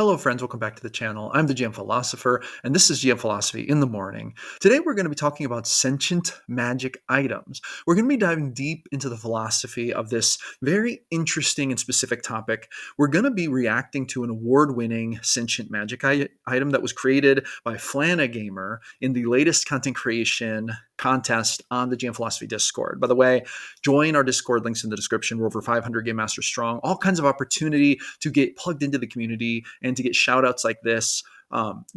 Hello friends, welcome back to the channel. I'm the GM Philosopher, and this is GM Philosophy in the Morning. Today we're going to be talking about sentient magic items. We're going to be diving deep into the philosophy of this very interesting and specific topic. We're going to be reacting to an award-winning sentient magic item that was created by Flana Gamer in the latest content creation contest on the GM Philosophy Discord. By the way, join our Discord, links in the description. We're over 500 Game Masters strong. All kinds of opportunity to get plugged into the community and to get shout outs like this.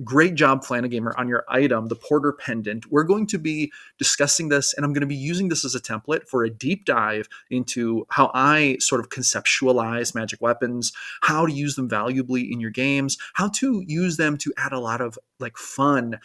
Great job, Flana Gamer, on your item, the Porter Pendant. We're going to be discussing this, and I'm going to be using this as a template for a deep dive into how I sort of conceptualize magic weapons, how to use them valuably in your games, how to use them to add a lot of like fun,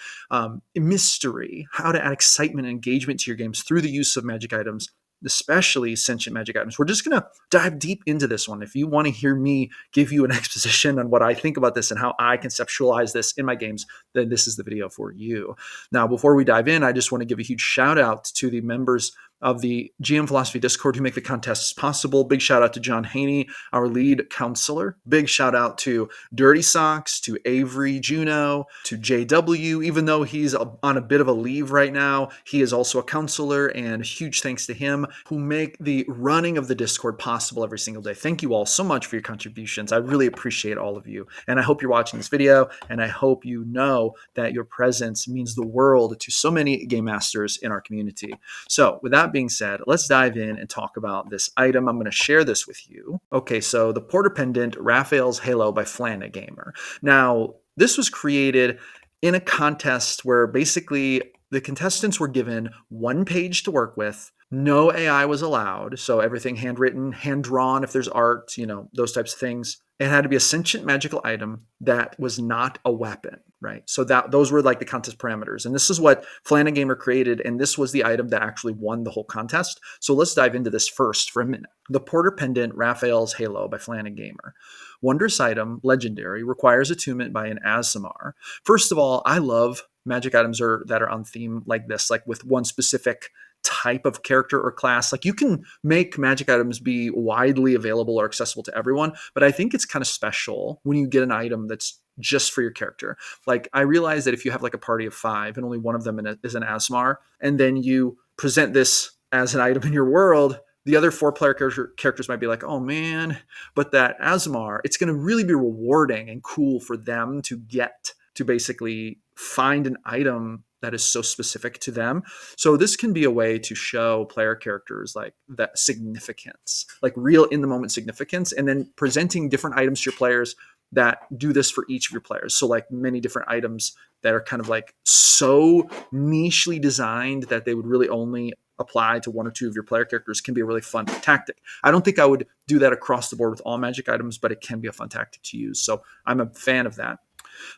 mystery, how to add excitement and engagement to your games through the use of magic items, especially sentient magic items. We're just going to dive deep into this one. If you want to hear me give you an exposition on what I think about this and how I conceptualize this in my games, then this is the video for you. Now, before we dive in, I just want to give a huge shout out to the members of the GM Philosophy Discord who make the contests possible. Big shout out to John Haney, our lead counselor. Big shout out to Dirty Socks, to Avery Juno, to JW. Even though he's on a bit of a leave right now, he is also a counselor, and huge thanks to him who make the running of the Discord possible every single day. Thank you all so much for your contributions. I really appreciate all of you. And I hope you're watching this video, and I hope you know that your presence means the world to so many game masters in our community. So with that being said, let's dive in and talk about this item. I'm going to share this with you. Okay, so the Porter Pendant, Raphael's Halo by Flana Gamer. Now, this was created in a contest where basically the contestants were given one page to work with. No AI was allowed, so everything handwritten, hand-drawn if there's art, those types of things. It had to be a sentient magical item that was not a weapon, right? So those were like the contest parameters. And this is what Flana Gamer created, and this was the item that actually won the whole contest. So let's dive into this first for a minute. The Porter Pendant, Raphael's Halo by Flana Gamer. Wondrous item, legendary, requires attunement by an Aasimar. First of all, I love magic items that are on theme like this, like with one specific type of character or class. Like you can make magic items be widely available or accessible to everyone, but I think it's kind of special when you get an item that's just for your character. Like I realize that if you have like a party of 5 and only one of them is an Aasimar, and then you present this as an item in your world, the other 4-player characters might be like, oh man, but that Aasimar, it's going to really be rewarding and cool for them to get to basically find an item that is so specific to them. So this can be a way to show player characters like that significance, like real in the moment significance, and then presenting different items to your players that do this for each of your players. So like many different items that are kind of like so nichely designed that they would really only apply to 1 or 2 of your player characters can be a really fun tactic. I don't think I would do that across the board with all magic items, but it can be a fun tactic to use. So I'm a fan of that.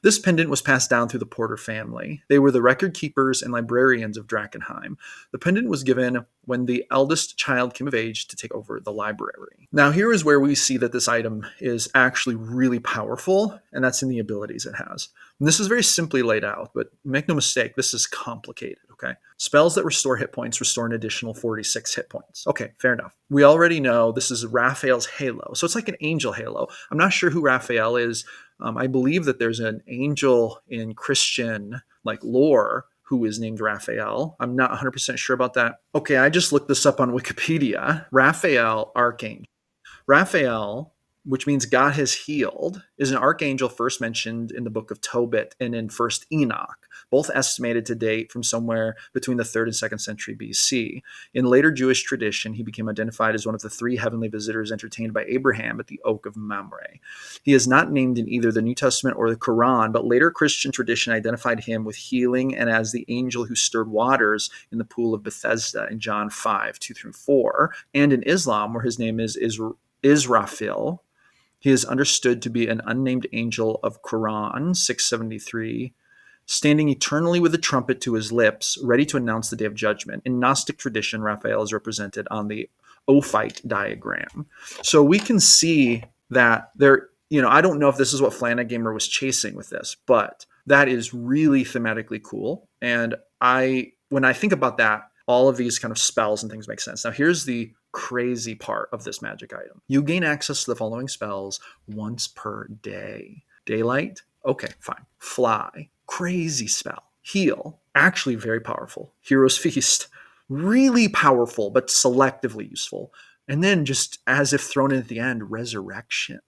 This pendant was passed down through the Porter family. They were the record keepers and librarians of Drakkenheim. The pendant was given when the eldest child came of age to take over the library. Now here is where we see that this item is actually really powerful, and that's in the abilities it has. And this is very simply laid out, but make no mistake, this is complicated, okay? Spells that restore hit points restore an additional 46 hit points. Okay, fair enough. We already know this is Raphael's Halo, so it's like an angel halo. I'm not sure who Raphael is. I believe that there's an angel in Christian lore who is named Raphael. I'm not 100% sure about that. Okay, I just looked this up on Wikipedia. Raphael, Archangel. Raphael, which means God has healed, is an archangel first mentioned in the book of Tobit and in 1st Enoch, both estimated to date from somewhere between the 3rd and 2nd century BC. In later Jewish tradition, he became identified as one of the 3 heavenly visitors entertained by Abraham at the Oak of Mamre. He is not named in either the New Testament or the Quran, but later Christian tradition identified him with healing and as the angel who stirred waters in the pool of Bethesda in John 5:2-4, and in Islam, where his name is Israfil. He is understood to be an unnamed angel of Quran 673, standing eternally with a trumpet to his lips, ready to announce the day of judgment. In Gnostic tradition, Raphael is represented on the Ophite diagram. So we can see that there, I don't know if this is what Flana Gamer was chasing with this, but that is really thematically cool. And when I think about that, all of these kind of spells and things make sense. Now, here's the crazy part of this magic item. You gain access to the following spells once per day. Daylight, okay, fine. Fly, crazy spell. Heal, actually very powerful. Hero's Feast, really powerful, but selectively useful. And then just as if thrown in at the end, Resurrection.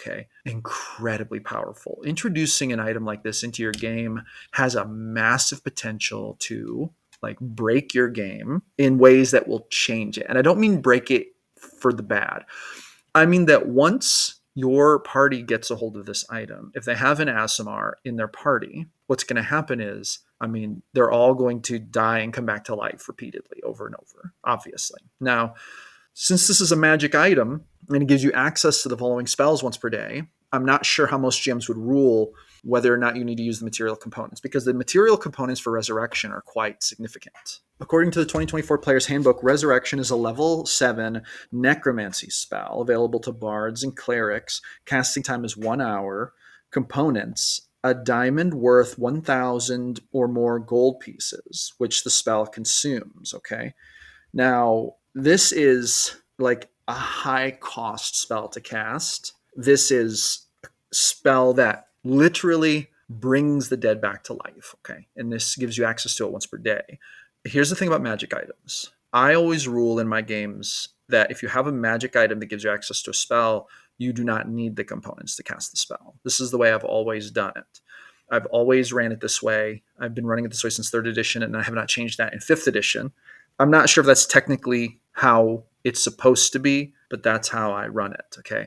Okay, incredibly powerful. Introducing an item like this into your game has a massive potential to like break your game in ways that will change it. And I don't mean break it for the bad. I mean that once your party gets a hold of this item, if they have an Asimar in their party, what's going to happen is, I mean, they're all going to die and come back to life repeatedly over and over, obviously. Now, since this is a magic item and it gives you access to the following spells once per day, I'm not sure how most GMs would rule whether or not you need to use the material components, because the material components for Resurrection are quite significant. According to the 2024 Player's Handbook, Resurrection is a level 7 necromancy spell available to bards and clerics. Casting time is 1 hour. Components: a diamond worth 1,000 or more gold pieces, which the spell consumes. Okay. Now, this is like a high cost spell to cast. This is a spell that literally brings the dead back to life. Okay. And this gives you access to it once per day. Here's the thing about magic items. I always rule in my games that if you have a magic item that gives you access to a spell, you do not need the components to cast the spell. This is the way I've always done it. I've always ran it this way. I've been running it this way since 3rd edition, and I have not changed that in 5th edition. I'm not sure if that's technically how it's supposed to be, but that's how I run it, okay?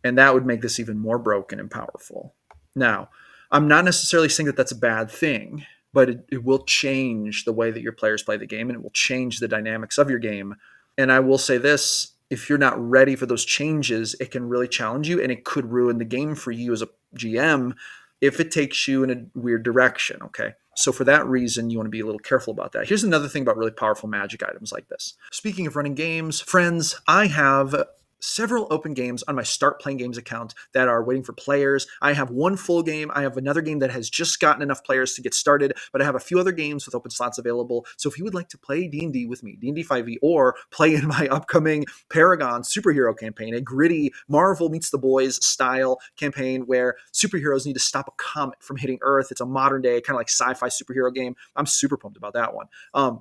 And that would make this even more broken and powerful. Now, I'm not necessarily saying that that's a bad thing, but it will change the way that your players play the game, and it will change the dynamics of your game. And I will say this, if you're not ready for those changes, it can really challenge you, and it could ruin the game for you as a GM if it takes you in a weird direction, okay? So for that reason, you want to be a little careful about that. Here's another thing about really powerful magic items like this. Speaking of running games, friends, I have several open games on my Start Playing Games account that are waiting for players. I have one full game. I have another game that has just gotten enough players to get started, but I have a few other games with open slots available. So if you would like to play D&D with me, D&D 5e, or play in my upcoming Paragon superhero campaign, a gritty Marvel meets the boys style campaign where superheroes need to stop a comet from hitting Earth. It's a modern day kind of like sci-fi superhero game. I'm super pumped about that one.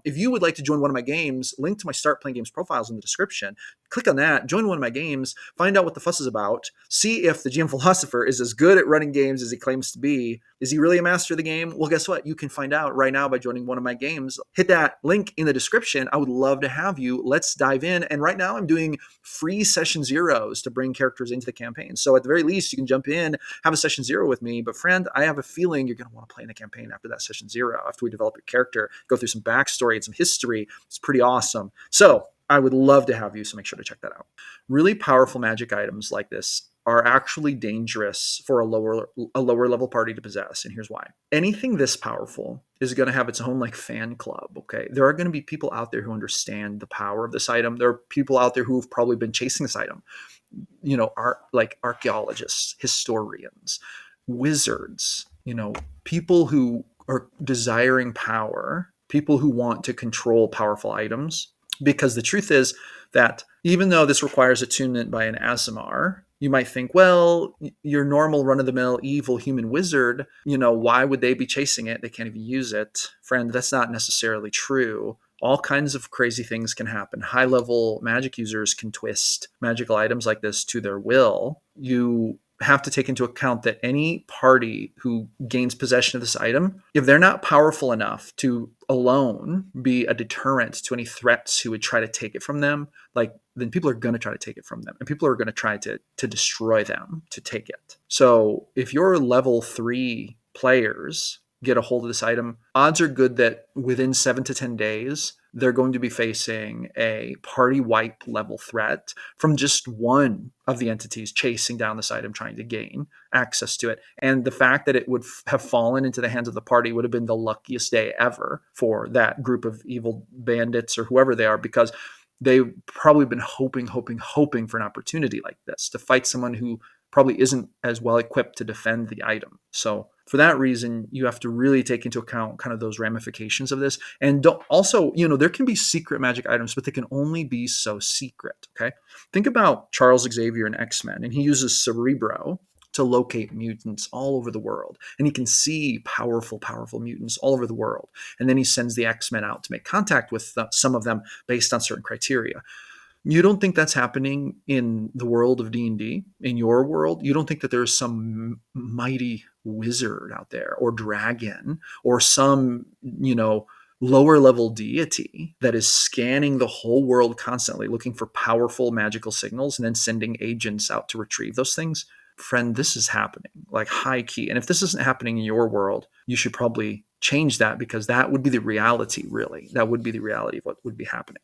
If you would like to join one of my games, link to my Start Playing Games profiles in the description. Click on that, join one of my games, find out what the fuss is about, see if the GM Philosopher is as good at running games as he claims to be. Is he really a master of the game? Well, guess what? You can find out right now by joining one of my games. Hit that link in the description. I would love to have you. Let's dive in. And right now I'm doing free session zeros to bring characters into the campaign. So at the very least, you can jump in, have a session 0 with me. But friend, I have a feeling you're going to want to play in the campaign after that session 0, after we develop your character, go through some backstory and some history. It's pretty awesome. So I would love to have you, so make sure to check that out. Really powerful magic items like this are actually dangerous for a lower level party to possess, and here's why. Anything this powerful is going to have its own like fan club, okay? There are going to be people out there who understand the power of this item. There are people out there who have probably been chasing this item. You know, like archaeologists, historians, wizards, you know, people who are desiring power, people who want to control powerful items. Because the truth is that even though this requires attunement by an Asimar, you might think, well, your normal run-of-the-mill evil human wizard, you know, why would they be chasing it? They can't even use it. Friend, that's not necessarily true. All kinds of crazy things can happen. High-level magic users can twist magical items like this to their will. You have to take into account that any party who gains possession of this item, if they're not powerful enough to alone be a deterrent to any threats who would try to take it from them, like then people are going to try to take it from them, and people are going to try to destroy them to take it. So if you're level 3 players get a hold of this item, odds are good that within 7 to 10 days, they're going to be facing a party wipe level threat from just one of the entities chasing down this item, trying to gain access to it. And the fact that it would have fallen into the hands of the party would have been the luckiest day ever for that group of evil bandits or whoever they are, because they've probably been hoping for an opportunity like this to fight someone who probably isn't as well equipped to defend the item. So for that reason, you have to really take into account kind of those ramifications of this. And don't, also, you know, there can be secret magic items, but they can only be so secret, okay? Think about Charles Xavier in X-Men, and he uses Cerebro to locate mutants all over the world. And he can see powerful, powerful mutants all over the world. And then he sends the X-Men out to make contact with some of them based on certain criteria. You don't think that's happening in the world of D&D, in your world? You don't think that there's some mighty wizard out there or dragon or some, lower level deity that is scanning the whole world constantly looking for powerful magical signals and then sending agents out to retrieve those things? Friend, this is happening, like high key. And if this isn't happening in your world, you should probably change that, because that would be the reality, really. That would be the reality of what would be happening.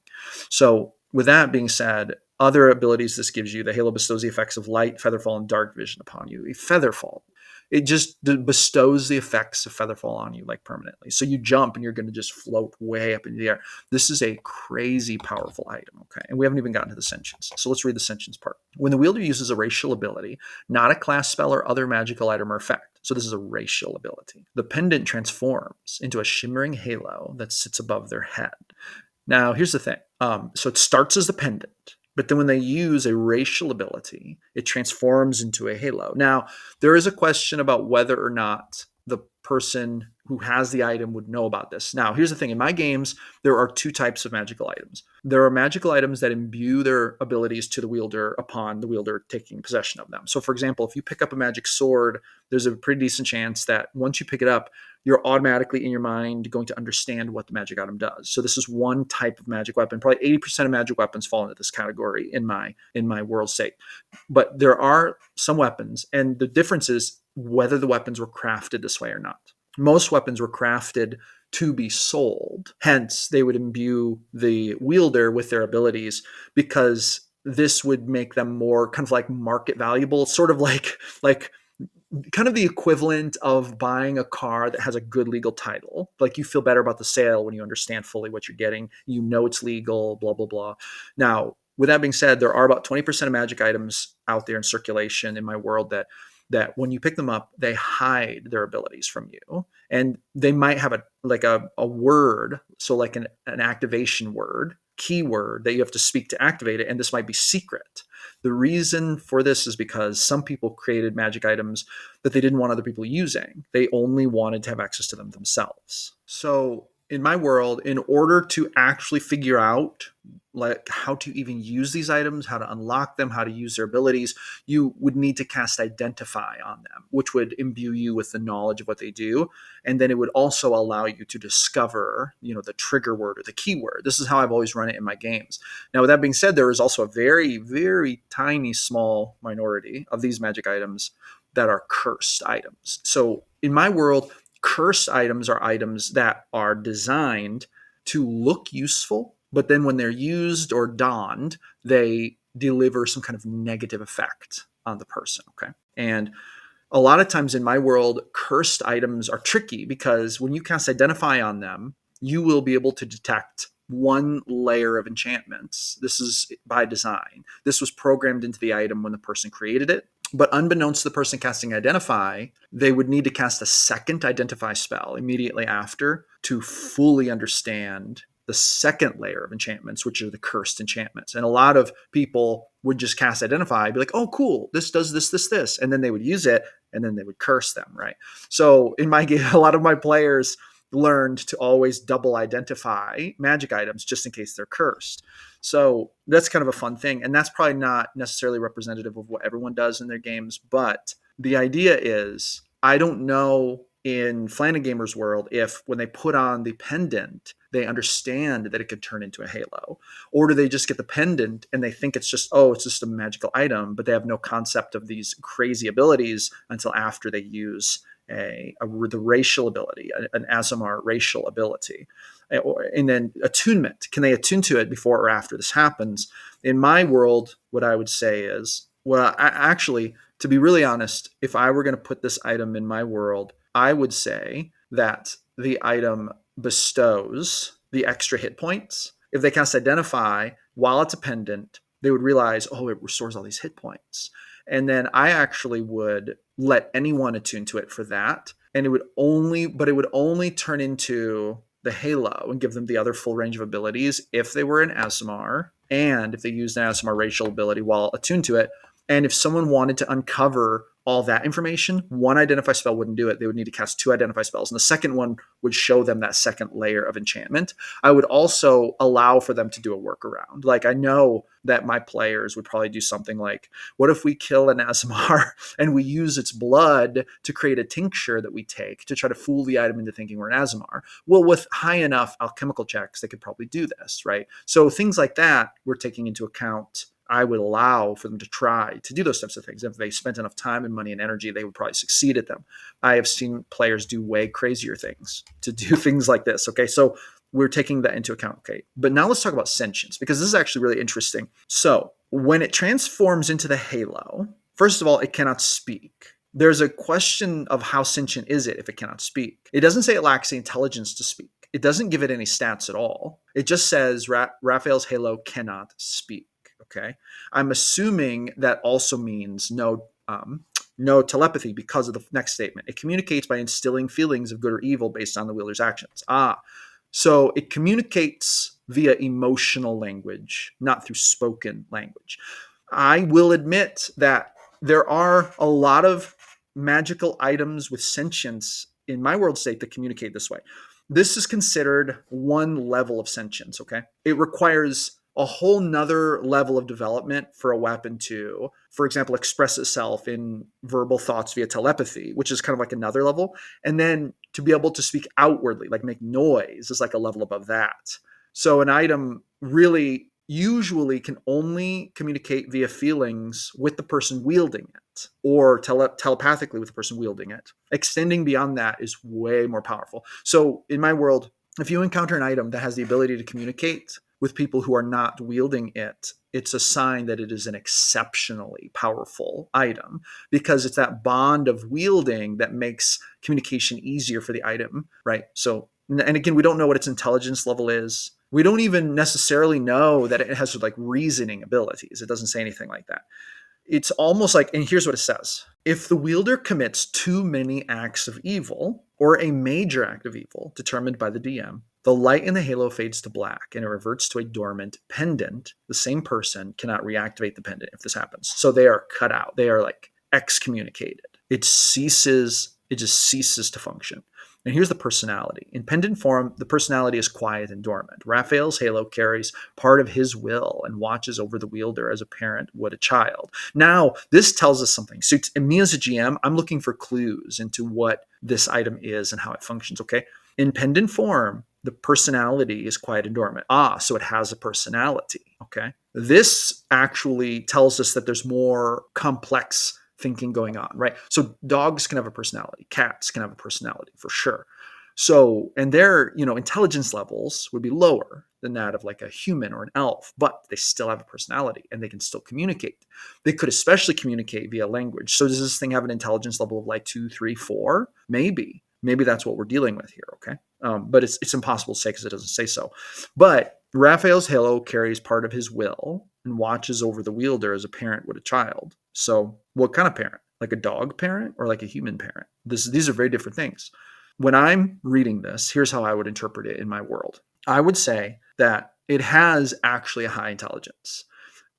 So with that being said, other abilities this gives you: the halo bestows the effects of light, featherfall, and dark vision upon you. A featherfall, it just bestows the effects of featherfall on you like permanently. So you jump and you're going to just float way up in the air. This is a crazy powerful item, okay? And we haven't even gotten to the sentience. So let's read the sentience part. When the wielder uses a racial ability, not a class spell or other magical item or effect, so this is a racial ability, the pendant transforms into a shimmering halo that sits above their head. Now, here's the thing. So it starts as the pendant, but then when they use a racial ability, it transforms into a halo. Now, there is a question about whether or not the person who has the item would know about this. Now, here's the thing. In my games, there are two types of magical items. There are magical items that imbue their abilities to the wielder upon the wielder taking possession of them. So, for example, if you pick up a magic sword, there's a pretty decent chance that once you pick it up, you're automatically in your mind going to understand what the magic item does. So this is one type of magic weapon. Probably 80% of magic weapons fall into this category in my world state. But there are some weapons, and the difference is whether the weapons were crafted this way or not. Most weapons were crafted to be sold. Hence, they would imbue the wielder with their abilities, because this would make them more kind of like market valuable. It's sort of like kind of the equivalent of buying a car that has a good legal title. Like, you feel better about the sale when you understand fully what you're getting. You know it's legal, blah, blah, blah. Now, with that being said, there are about 20% of magic items out there in circulation in my world that when you pick them up, they hide their abilities from you. And they might have a word, so like an activation word, keyword that you have to speak to activate it, and this might be secret. The reason for this is because some people created magic items that they didn't want other people using. They only wanted to have access to them themselves. So in my world, in order to actually figure out like how to even use these items, how to unlock them, how to use their abilities, you would need to cast Identify on them, which would imbue you with the knowledge of what they do. And then it would also allow you to discover, the trigger word or the keyword. This is how I've always run it in my games. Now, with that being said, there is also a very, very tiny, small minority of these magic items that are cursed items. So in my world, cursed items are items that are designed to look useful, but then when they're used or donned, they deliver some kind of negative effect on the person, okay? And a lot of times in my world, cursed items are tricky, because when you cast Identify on them, you will be able to detect one layer of enchantments. This is by design. This was programmed into the item when the person created it. But unbeknownst to the person casting Identify, they would need to cast a second Identify spell immediately after to fully understand the second layer of enchantments, which are the cursed enchantments. And a lot of people would just cast Identify, be like, oh, cool, this does this, this, this. And then they would use it, and then they would curse them, right? So in my game, a lot of my players learned to always double identify magic items just in case they're cursed. So that's kind of a fun thing. And that's probably not necessarily representative of what everyone does in their games. But the idea is, I don't know in Flana Gamer's world if when they put on the pendant, they understand that it could turn into a halo. Or do they just get the pendant and they think it's just a magical item, but they have no concept of these crazy abilities until after they use the racial ability, an Azamar racial ability. And then attunement. Can they attune to it before or after this happens? In my world, what I would say is, actually, to be really honest, if I were going to put this item in my world, I would say that the item bestows the extra hit points. If they cast Identify while it's a pendant, they would realize, it restores all these hit points. And then I actually would let anyone attune to it for that. And it would only turn into the halo and give them the other full range of abilities if they were an Azamar, and if they used an Azamar racial ability while attuned to it. And if someone wanted to uncover all that information, one identify spell wouldn't do it. They would need to cast 2 identify spells. And the second one would show them that second layer of enchantment. I would also allow for them to do a workaround. Like, I know that my players would probably do something like, what if we kill an Azamar and we use its blood to create a tincture that we take to try to fool the item into thinking we're an Azamar? Well, with high enough alchemical checks, they could probably do this, right? So things like that we're taking into account. I would allow for them to try to do those types of things. If they spent enough time and money and energy, they would probably succeed at them. I have seen players do way crazier things to do things like this. Okay, so we're taking that into account. Okay, but now let's talk about sentience, because this is actually really interesting. So when it transforms into the halo, first of all, it cannot speak. There's a question of how sentient is it if it cannot speak. It doesn't say it lacks the intelligence to speak. It doesn't give it any stats at all. It just says Raphael's halo cannot speak. Okay, I'm assuming that also means no telepathy, because of the next statement. It communicates by instilling feelings of good or evil based on the wielder's actions. So it communicates via emotional language, not through spoken language. I will admit that there are a lot of magical items with sentience in my world state that communicate this way. This is considered one level of sentience, okay? It requires a whole nother level of development for a weapon to, for example, express itself in verbal thoughts via telepathy, which is kind of like another level. And then to be able to speak outwardly, like make noise, is like a level above that. So an item really usually can only communicate via feelings with the person wielding it, or telepathically with the person wielding it. Extending beyond that is way more powerful. So in my world, if you encounter an item that has the ability to communicate with people who are not wielding it, it's a sign that it is an exceptionally powerful item, because it's that bond of wielding that makes communication easier for the item, right? So, and again, we don't know what its intelligence level is. We don't even necessarily know that it has like reasoning abilities. It doesn't say anything like that. It's almost like, and here's what it says. If the wielder commits too many acts of evil, or a major act of evil determined by the DM, the light in the halo fades to black and it reverts to a dormant pendant. The same person cannot reactivate the pendant if this happens. So they are cut out. They are like excommunicated. It just ceases to function. And here's the personality. In pendant form, the personality is quiet and dormant. Raphael's halo carries part of his will and watches over the wielder as a parent would a child. Now, this tells us something. So me as a GM, I'm looking for clues into what this item is and how it functions, okay? In pendant form, the personality is quiet and dormant. So it has a personality, okay? This actually tells us that there's more complex thinking going on, right? So dogs can have a personality, cats can have a personality for sure. So, and their, intelligence levels would be lower than that of like a human or an elf, but they still have a personality and they can still communicate. They could especially communicate via language. So does this thing have an intelligence level of like 2, 3, 4? Maybe that's what we're dealing with here, okay? But it's impossible to say because it doesn't say so. But Raphael's halo carries part of his will and watches over the wielder as a parent would a child. So what kind of parent? Like a dog parent or like a human parent? These are very different things. When I'm reading this, here's how I would interpret it in my world. I would say that it has actually a high intelligence.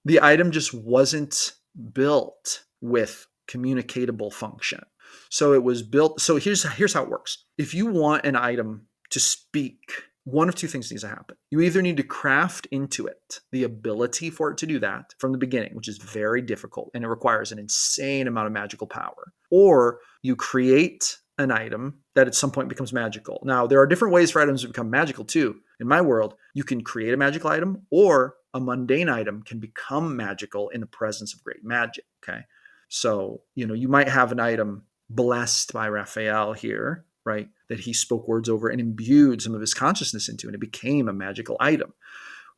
The item just wasn't built with communicatable function. So it was built. So here's how it works. If you want an item to speak, one of two things needs to happen. You either need to craft into it the ability for it to do that from the beginning, which is very difficult and it requires an insane amount of magical power, or you create an item that at some point becomes magical. Now, there are different ways for items to become magical too. In my world, you can create a magical item, or a mundane item can become magical in the presence of great magic, okay? So, you might have an item blessed by Raphael here, right? That he spoke words over and imbued some of his consciousness into, and it became a magical item.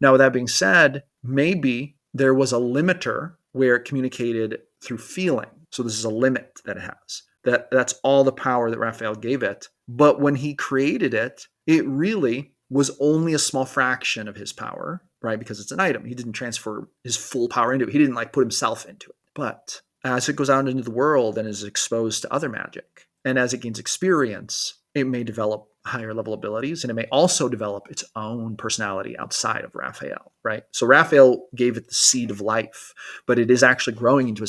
Now, with that being said, maybe there was a limiter where it communicated through feeling. So this is a limit that it has. That's all the power that Raphael gave it. But when he created it, it really was only a small fraction of his power, right? Because it's an item. He didn't transfer his full power into it. He didn't like put himself into it. But as it goes out into the world and is exposed to other magic, and as it gains experience, it may develop higher level abilities, and it may also develop its own personality outside of Raphael, right? So Raphael gave it the seed of life, but it is actually growing into a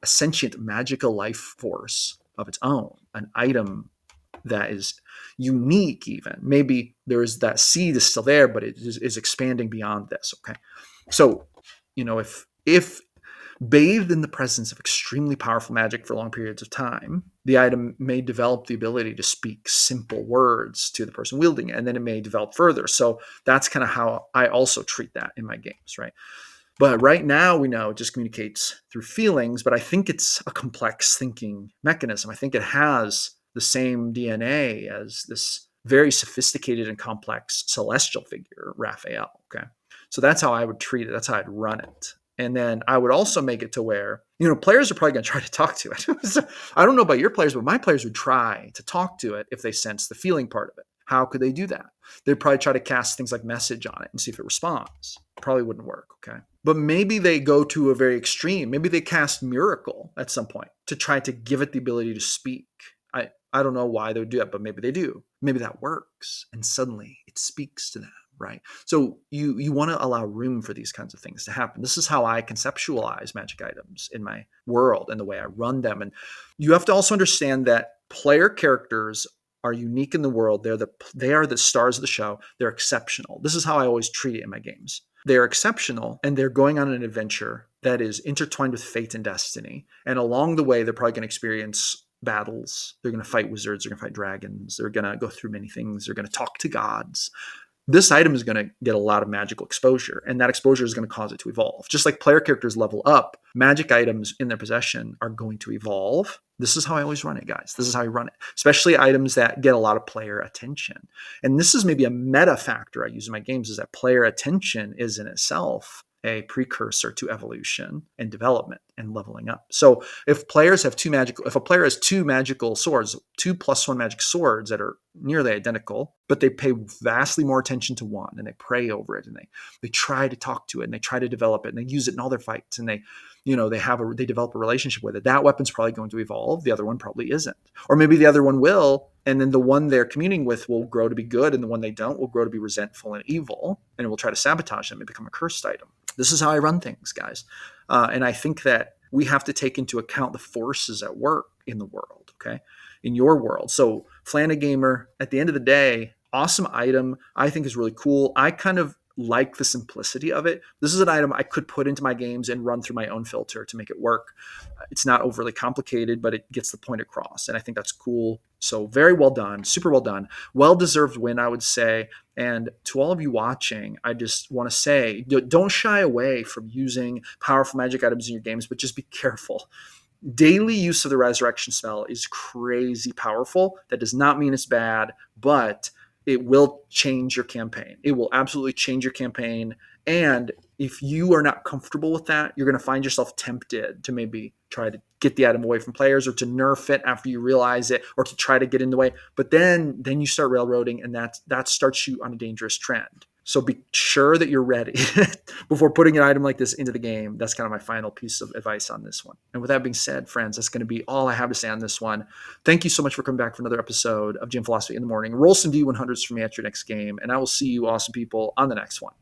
sentient magical life force of its own, an item that is unique even. Maybe there is that seed is still there, but it is expanding beyond this, okay? So, if bathed in the presence of extremely powerful magic for long periods of time, the item may develop the ability to speak simple words to the person wielding it, and then it may develop further. So that's kind of how I also treat that in my games, right? But right now we know it just communicates through feelings, but I think it's a complex thinking mechanism. I think it has the same DNA as this very sophisticated and complex celestial figure, Raphael. Okay. So that's how I would treat it. That's how I'd run it. And then I would also make it to where, players are probably going to try to talk to it. So, I don't know about your players, but my players would try to talk to it if they sense the feeling part of it. How could they do that? They'd probably try to cast things like message on it and see if it responds. Probably wouldn't work, okay? But maybe they go to a very extreme. Maybe they cast miracle at some point to try to give it the ability to speak. I don't know why they would do that, but maybe they do. Maybe that works, and suddenly it speaks to them, right? So you want to allow room for these kinds of things to happen. This is how I conceptualize magic items in my world and the way I run them. And you have to also understand that player characters are unique in the world. They are the stars of the show. They're exceptional. This is how I always treat it in my games. They're exceptional, and they're going on an adventure that is intertwined with fate and destiny. And along the way, they're probably going to experience battles. They're going to fight wizards. They're going to fight dragons. They're going to go through many things. They're going to talk to gods. This item is going to get a lot of magical exposure, and that exposure is going to cause it to evolve. Just like player characters level up, magic items in their possession are going to evolve. This is how I always run it, guys. This is how I run it, especially items that get a lot of player attention. And this is maybe a meta factor I use in my games, is that player attention is in itself a precursor to evolution and development and leveling up. So if a player has two magical swords, 2+1 magic swords that are nearly identical, but they pay vastly more attention to one, and they pray over it, and they try to talk to it, and they try to develop it, and they use it in all their fights, and they develop a relationship with it. That weapon's probably going to evolve. The other one probably isn't. Or maybe the other one will, and then the one they're communing with will grow to be good, and the one they don't will grow to be resentful and evil, and it will try to sabotage them and become a cursed item. This is how I run things, guys. And I think that we have to take into account the forces at work in the world, okay? In your world. So Flana Gamer, at the end of the day, awesome item. I think is really cool. I kind of like the simplicity of it. This is an item I could put into my games and run through my own filter to make it work. It's not overly complicated, but it gets the point across. And I think that's cool. So very well done, super well done. Well-deserved win, I would say. And to all of you watching, I just want to say, don't shy away from using powerful magic items in your games, but just be careful. Daily use of the resurrection spell is crazy powerful. That does not mean it's bad, but it will change your campaign. It will absolutely change your campaign. And if you are not comfortable with that, you're going to find yourself tempted to maybe try to get the item away from players, or to nerf it after you realize it, or to try to get in the way. But then you start railroading, and that starts you on a dangerous trend. So be sure that you're ready before putting an item like this into the game. That's kind of my final piece of advice on this one. And with that being said, friends, that's going to be all I have to say on this one. Thank you so much for coming back for another episode of Gym Philosophy in the Morning. Roll some D100s for me at your next game, and I will see you awesome people on the next one.